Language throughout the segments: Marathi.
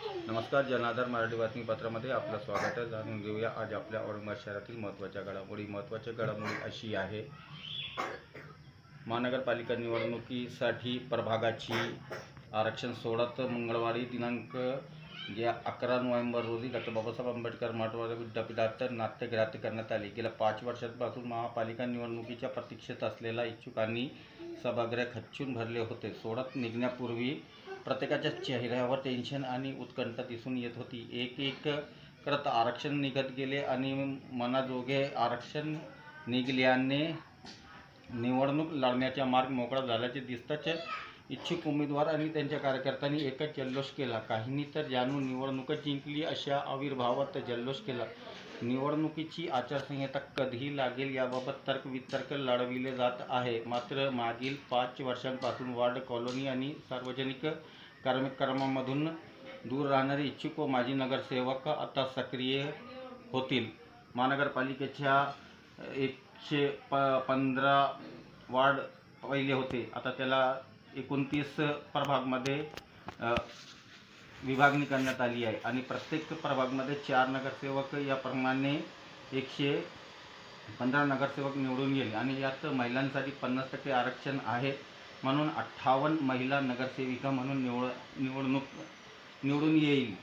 नमस्कार, जनाधार मराठी बातमीपत्रामध्ये आपलं स्वागत आहे। जाणून घेऊया आज आपल्या औरंगाबाद शहरातील महत्त्वाच्या घडामोडी अशी आहे। महानगरपालिका निवडणुकीसाठी प्रभागाची आरक्षण सोडत मंगळवारी दिनांक 11 नोव्हेंबर रोजी डॉ. बाबासाहेब आंबेडकर मराठवाडा विद्यापीठात नाट्यगृहात करण्यात आली। गेल्या 5 वर्षांपासून महापालिका निवडणुकीच्या प्रतीक्षेत असलेल्या इच्छुकांनी सभागृह खच्चून भरले होते। सोडत निघण्यापूर्वी प्रत्येकाच्या चेहऱ्यावर टेन्शन आणि उत्कंठा दिसून येत होती। एक एक करत आरक्षण निघत गेले आणि मनाजोगे आरक्षण निघाल्याने निवडणूक लढण्याचा मार्ग मोकळा झाल्याचे दिसताच इच्छुक उमेदवार आणि त्यांच्या कार्यकर्त्यांनी एकच जल्लोष केला। काहींनी तर जानू निवडणूक जिंकली अशा आविर्भावात जल्लोष केला। निवडणुकीची आचारसंहिता कधी लागेल याबाबत तर्कवितर्क लढविले जात आहे। मात्र मागील 5 वर्षांपासून वार्ड, कॉलनी आणि सार्वजनिक कार्यक्रमांमधून दूर राहणारे इच्छुक व माजी नगरसेवक आता सक्रिय होतील। महानगरपालिकेच्या 115 वार्ड पहिले होते, आता त्याला 29 प्रभागमध्ये विभागणी करण्यात आली आहे आणि प्रत्येक प्रभागमध्ये 4 नगरसेवक याप्रमाणे 115 नगरसेवक निवडून गेले आणि यात महिलांसाठी 50% आरक्षण आहे, म्हणून 58 महिला नगरसेविका म्हणून निवडून येईल।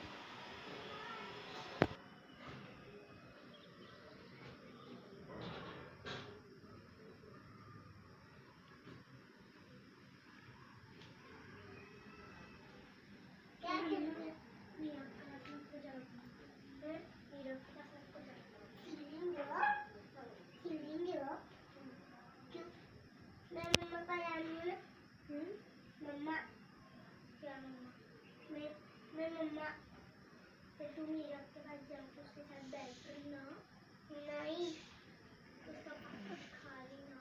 मम्मा तू मीरा के पास जाके उसके साथ बैठ रही ना? नहीं, उसका पापा खा रही ना?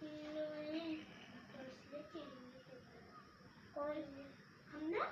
नहीं, तो इसलिए खेलेंगे। और हम ना